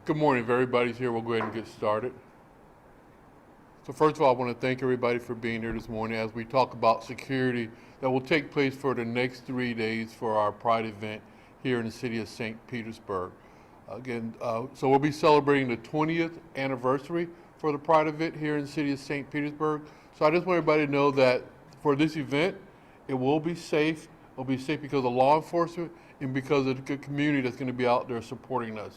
Good morning. If everybody's here, we'll go ahead and get started. So first of all, I want to thank everybody for being here this morning as we talk about security that will take place for the next 3 days for our Pride event here in the city of St. Petersburg. So we'll be celebrating the 20th anniversary for the Pride event here in the city of St. Petersburg. So I just want everybody to know that for this event, it will be safe. It will be safe because of law enforcement and because of the good community that's going to be out there supporting us.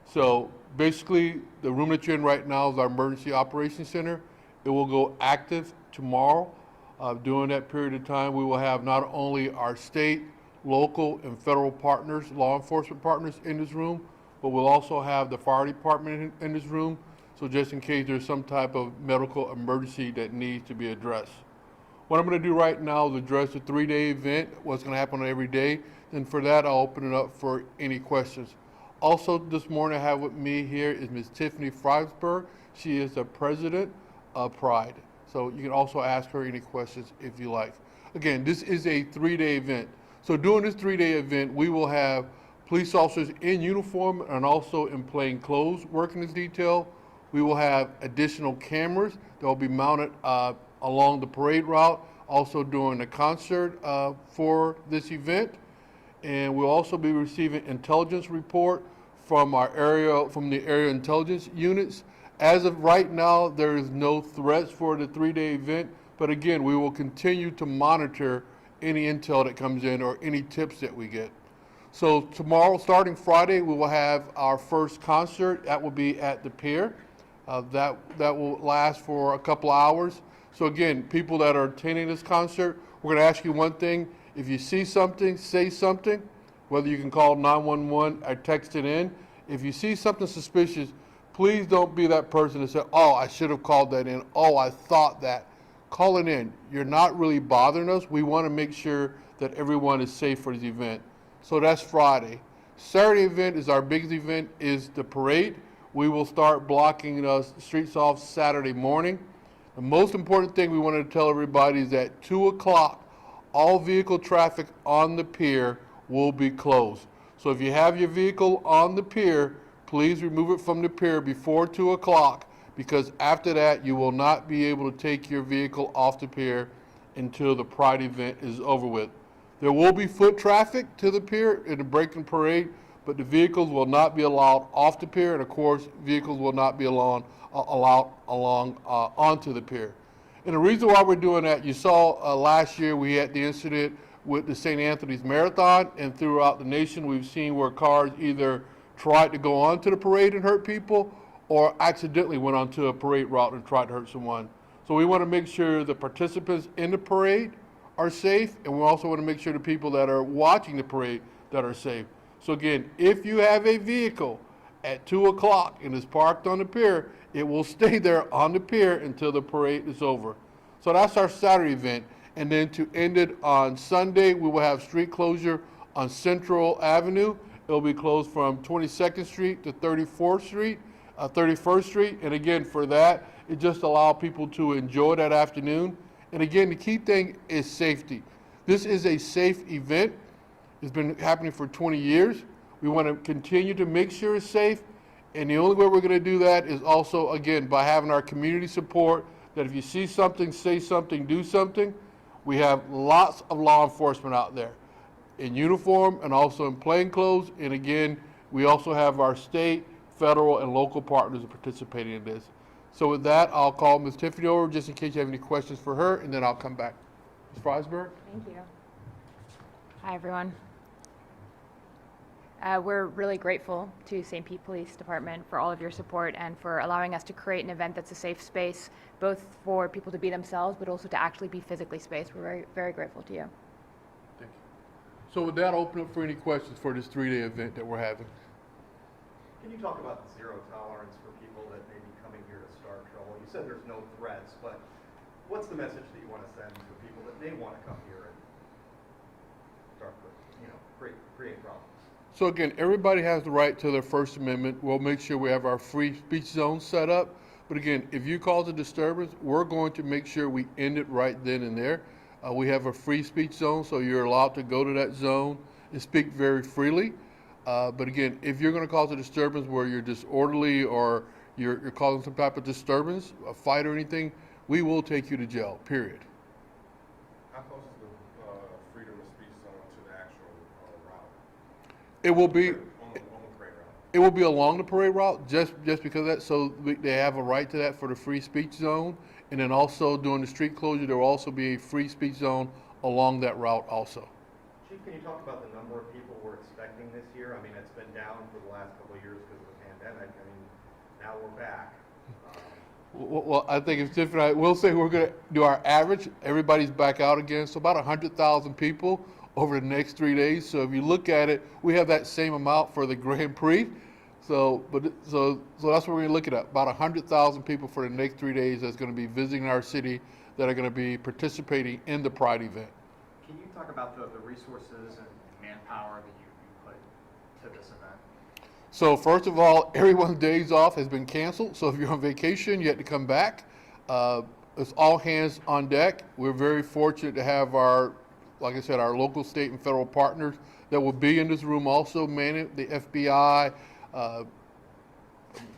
So basically, the room that you're in right now is our Emergency Operations Center. It will go active tomorrow. During that period of time, we will have not only our state, local, and federal partners, law enforcement partners in this room, but we'll also have the fire department in this room, so just in case there's some type of medical emergency that needs to be addressed. What I'm going to do right now is address the 3-day event, what's going to happen on every day. Then for that, I'll open it up for any questions. Also this morning I have with me here is Ms. Tiffany Freisberg. She is the president of Pride. So you can also ask her any questions if you like. Again, this is a 3-day event. So during this 3-day event, we will have police officers in uniform and also in plain clothes working this detail. We will have additional cameras that will be mounted along the parade route, also during the concert for this event. And we'll also be receiving intelligence report from the area intelligence units. As of right now, there is no threats for the 3-day event, but again, we will continue to monitor any intel that comes in or any tips that we get. So tomorrow, starting Friday, we will have our first concert. That will be at the pier. That will last for a couple of hours. So again, people that are attending this concert, we're going to ask you one thing. If you see something, say something, whether you can call 911 or text it in. If you see something suspicious, please don't be that person that said, oh, I should have called that in. Oh, I thought that. Call it in. You're not really bothering us. We want to make sure that everyone is safe for this event. So that's Friday. Saturday event is our biggest event, is the parade. We will start blocking the streets off Saturday morning. The most important thing we wanted to tell everybody is that 2 o'clock, all vehicle traffic on the pier will be closed. So if you have your vehicle on the pier, please remove it from the pier before 2 o'clock, because after that you will not be able to take your vehicle off the pier until the Pride event is over with. There will be foot traffic to the pier in the break and parade, but the vehicles will not be allowed off the pier, and of course vehicles will not be allowed onto the pier. And the reason why we're doing that, you saw last year we had the incident with the St. Anthony's Marathon, and throughout the nation we've seen where cars either tried to go onto the parade and hurt people or accidentally went onto a parade route and tried to hurt someone. So we want to make sure the participants in the parade are safe, and we also want to make sure the people that are watching the parade that are safe. So again, if you have a vehicle at 2 o'clock and is parked on the pier, it will stay there on the pier until the parade is over. So that's our Saturday event. And then to end it on Sunday, we will have street closure on Central Avenue. It'll be closed from 22nd Street to 31st Street. And again, for that, it just allows people to enjoy that afternoon. And again, the key thing is safety. This is a safe event. It's been happening for 20 years. We want to continue to make sure it's safe. And the only way we're going to do that is also, again, by having our community support, that if you see something, say something, do something. We have lots of law enforcement out there in uniform and also in plain clothes. And again, we also have our state, federal, and local partners participating in this. So with that, I'll call Ms. Tiffany over just in case you have any questions for her, and then I'll come back. Ms. Freisberg? Thank you. Hi, everyone. We're really grateful to St. Pete Police Department for all of your support and for allowing us to create an event that's a safe space, both for people to be themselves, but also to actually be physically spaced. We're very, very grateful to you. Thank you. So with that, I'll open up for any questions for this 3-day event that we're having. Can you talk about the zero tolerance for people that may be coming here to start trouble? You said there's no threats, but what's the message that you want to send to people that may want to come here and start, create problems? So again, everybody has the right to their First Amendment. We'll make sure we have our free speech zone set up. But again, if you cause a disturbance, we're going to make sure we end it right then and there. We have a free speech zone, so you're allowed to go to that zone and speak very freely. But again, if you're going to cause a disturbance where you're disorderly or you're causing some type of disturbance, a fight or anything, we will take you to jail, period. How close is the freedom of speech zone to the actual route? It will be, On the parade route? it will be along the parade route, just because of that, so they have a right to that for the free speech zone. And then also during the street closure, there will also be a free speech zone along that route also. Chief, can you talk about the number of people we're expecting this year? I mean, it's been down for the last couple of years because of the pandemic. I mean, now we're back. Well, I think it's different. We'll say we're going to do our average. Everybody's back out again, so about 100,000 people over the next 3 days. So if you look at it, we have that same amount for the Grand Prix. So that's what we're going to look at. About 100,000 people for the next 3 days that's going to be visiting our city that are going to be participating in the Pride event. Can you talk about the resources and manpower that you put to this event? So first of all, everyone's days off has been canceled. So if you're on vacation, you have to come back. It's all hands on deck. We're very fortunate to have like I said, our local, state, and federal partners that will be in this room also, the FBI.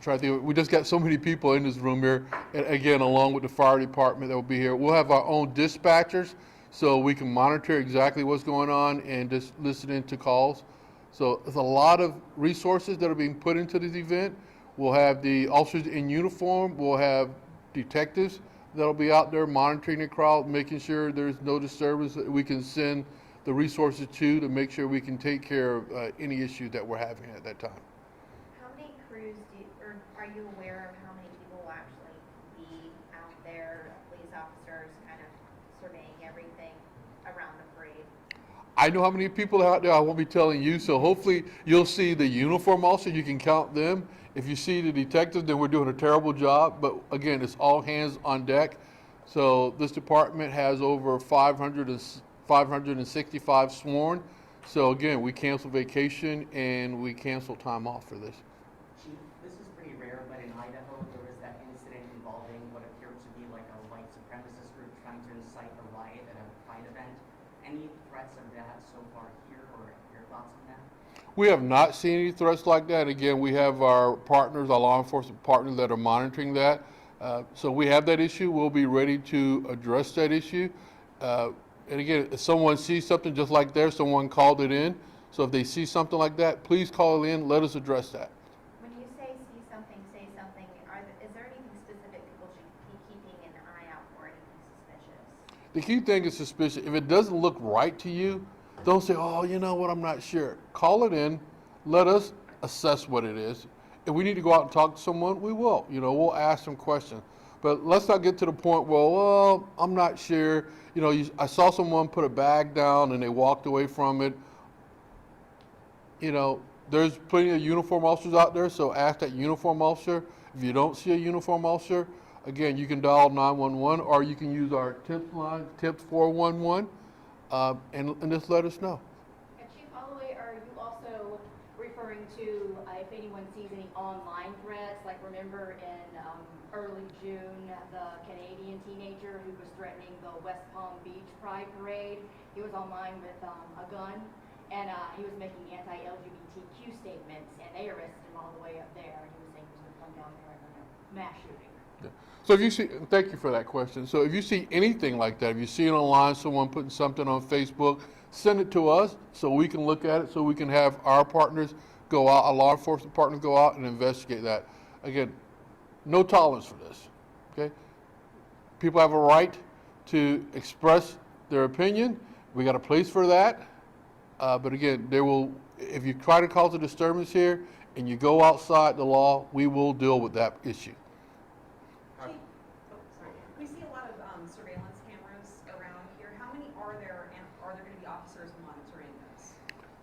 Try to think, we just got so many people in this room here, and again, along with the fire department that will be here. We'll have our own dispatchers, so we can monitor exactly what's going on and just listen in to calls. So there's a lot of resources that are being put into this event. We'll have the officers in uniform. We'll have detectives that'll be out there monitoring the crowd, making sure there's no disturbance that we can send the resources to make sure we can take care of any issues that we're having at that time. How many crews or are you aware of how many people will actually be out there, police officers kind of surveying everything around the parade? I know how many people are out there. I won't be telling you. So hopefully you'll see the uniform also. You can count them. If you see the detectives, then we're doing a terrible job. But again, it's all hands on deck. So this department has over 565 sworn. So again, we cancel vacation and we cancel time off for this. Chief, this is pretty rare, but in Idaho, there was that incident involving what appeared to be like a white supremacist group trying to incite a riot at a Pride event. Any threats of that so far here, or your thoughts on that? We have not seen any threats like that. Again, we have our partners, our law enforcement partners that are monitoring that. So we have that issue. We'll be ready to address that issue. And again, if someone sees something just like there, someone called it in. So if they see something like that, please call in, let us address that. When you say see something, say something, is there anything specific people should be keeping an eye out for, anything suspicious? The key thing is suspicious. If it doesn't look right to you, don't say, oh, you know what, I'm not sure. Call it in, let us assess what it is. If we need to go out and talk to someone, we will. We'll ask some questions. But let's not get to the point where, well, I'm not sure. I saw someone put a bag down and they walked away from it. There's plenty of uniform officers out there, so ask that uniform officer. If you don't see a uniform officer, again, you can dial 911 or you can use our tips line, tips 411, and just let us know. And Chief Holloway, are you also referring to if anyone sees any online threats? Like remember in early June, the Canadian teenager who was threatening the West Palm Beach Pride Parade, he was online with a gun, and he was making anti-LGBTQ statements, and they arrested him all the way up there, and he was saying he was going to come down there and a mass shooting. So if you see, thank you for that question. So if you see anything like that, if you see it online, someone putting something on Facebook, send it to us so we can look at it, so we can have our partners go out, our law enforcement partners go out and investigate that. Again, no tolerance for this, okay? People have a right to express their opinion. We got a place for that. But again, if you try to cause a disturbance here and you go outside the law, we will deal with that issue. Chief, sorry. We see a lot of surveillance cameras around here. How many are there, and are there going to be officers monitoring this?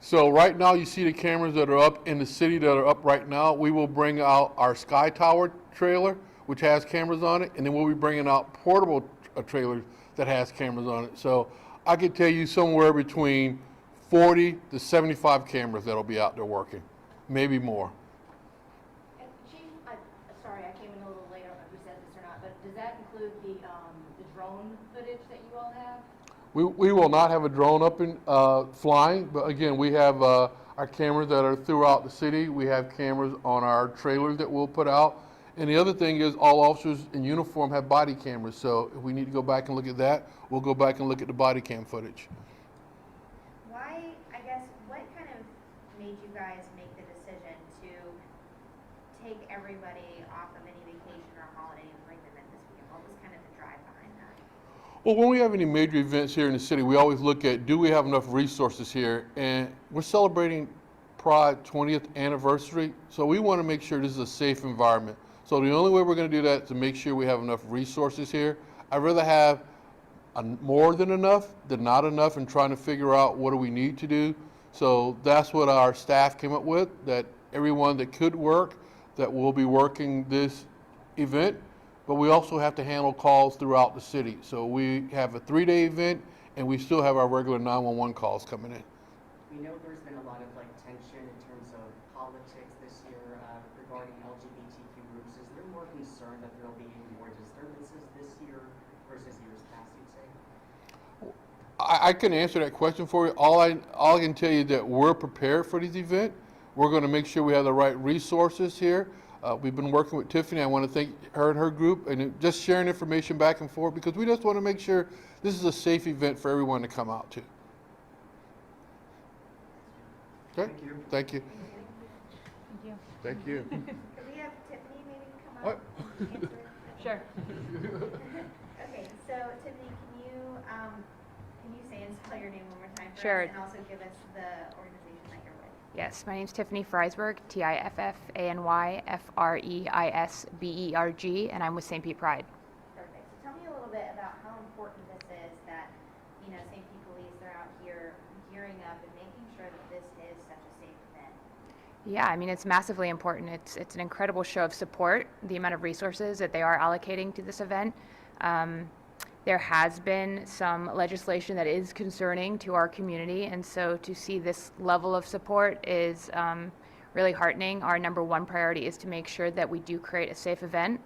So right now, you see the cameras that are up in the city that are up right now. We will bring out our Sky Tower trailer, which has cameras on it, and then we'll be bringing out portable trailers that has cameras on it. So I could tell you somewhere between 40 to 75 cameras that'll be out there working, maybe more. And Chief, sorry, I came in a little late. I don't know who said this or not, but does that include the drone footage that you all have? We will not have a drone up in flying, but again, we have our cameras that are throughout the city. We have cameras on our trailers that we'll put out. And the other thing is all officers in uniform have body cameras. So if we need to go back and look at that, we'll go back and look at the body cam footage. Why, I guess, what kind of made you guys make the decision to take everybody off of any vacation or holiday and bring them in this weekend? What was kind of the drive behind that? Well, when we have any major events here in the city, we always look at, do we have enough resources here? And we're celebrating Pride 20th anniversary, so we want to make sure this is a safe environment. So the only way we're going to do that is to make sure we have enough resources here. I'd rather have more than enough than not enough and trying to figure out what do we need to do. So that's what our staff came up with, that everyone that could work, that will be working this event, but we also have to handle calls throughout the city. So we have a 3-day event and we still have our regular 911 calls coming in. We know there's been a lot of like tension in terms of politics this year regarding LGBTQ groups. Is there more concern that there will be any more disturbances this year versus years past, you'd say? I can answer that question for you. All I can tell you is that we're prepared for this event. We're going to make sure we have the right resources here. We've been working with Tiffany. I want to thank her and her group and just sharing information back and forth because we just want to make sure this is a safe event for everyone to come out to. Okay? Thank you. Thank you. Thank you. Thank you. Could we have Tiffany maybe come What? up and answer? Sure. Okay, so Tiffany, can you say and spell your name one more time for Sure. us? And also give us the organization that you're with? Yes, my name's Tiffany Freisberg, TIFFANY-FREISBERG, and I'm with St. Pete Pride. Perfect. So tell me a little bit about how important this is that, St. Pete Police, they're out here gearing up and making sure that this is such a safe event. Yeah, I mean, it's massively important. It's an incredible show of support, the amount of resources that they are allocating to this event. There has been some legislation that is concerning to our community, and so to see this level of support is really heartening. Our number one priority is to make sure that we do create a safe event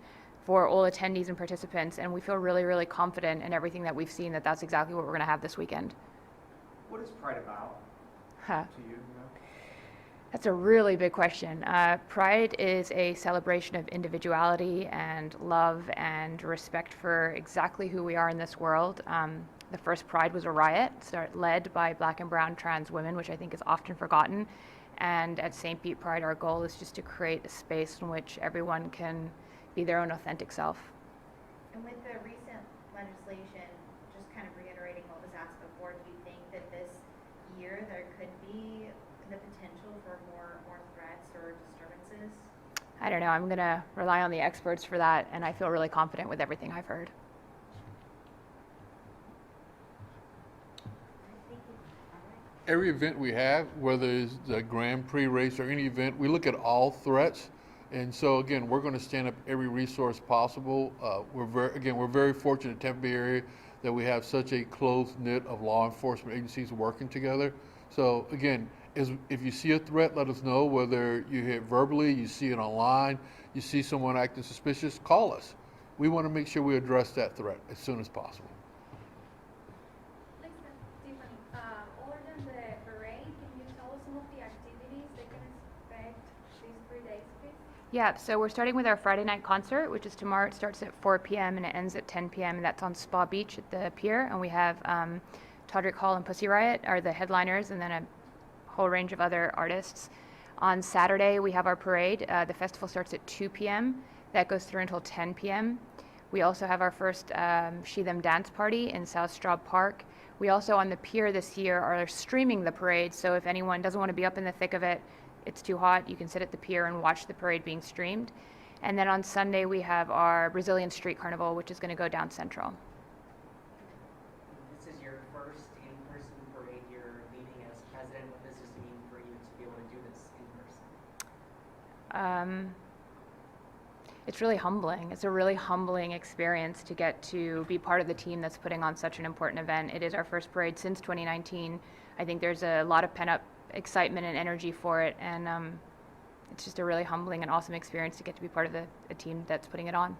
for all attendees and participants, and we feel really, really confident in everything that we've seen that that's exactly what we're going to have this weekend. What is Pride about Huh. to you? That's a really big question. Pride is a celebration of individuality and love and respect for exactly who we are in this world. The first Pride was a riot led by Black and brown trans women, which I think is often forgotten. And at St. Pete Pride, our goal is just to create a space in which everyone can be their own authentic self. And with the recent legislation, just kind of reiterating what was asked before, do you think that this year there could be the potential for more threats or disturbances? I don't know. I'm going to rely on the experts for that, and I feel really confident with everything I've heard. Thank you. All right. Every event we have, whether it's the Grand Prix race or any event, we look at all threats. And so again, we're going to stand up every resource possible. We're very fortunate in the Tampa Bay area that we have such a close knit of law enforcement agencies working together. So again, if you see a threat, let us know, whether you hear it verbally, you see it online, you see someone acting suspicious, call us. We want to make sure we address that threat as soon as possible. Listen, Tiffany, other than the parade, can you tell us some of the activities they can expect these 3 days, please? Yeah, so we're starting with our Friday night concert, which is tomorrow. It starts at 4 p.m. and it ends at 10 p.m. and that's on Spa Beach at the pier. And we have Todrick Hall and Pussy Riot are the headliners, and then a whole range of other artists. On Saturday, we have our parade. The festival starts at 2 p.m. That goes through until 10 p.m. We also have our first She Them Dance Party in South Straub Park. We also, on the pier this year, are streaming the parade, so if anyone doesn't want to be up in the thick of it, it's too hot, you can sit at the pier and watch the parade being streamed. And then on Sunday, we have our Brazilian Street Carnival, which is going to go down Central. This is your first in-person parade you're leading as president. What does this mean for you to be able to do this in person? It's really humbling. It's a really humbling experience to get to be part of the team that's putting on such an important event. It is our first parade since 2019. I think there's a lot of pent-up excitement and energy for it, and it's just a really humbling and awesome experience to get to be part of a team that's putting it on.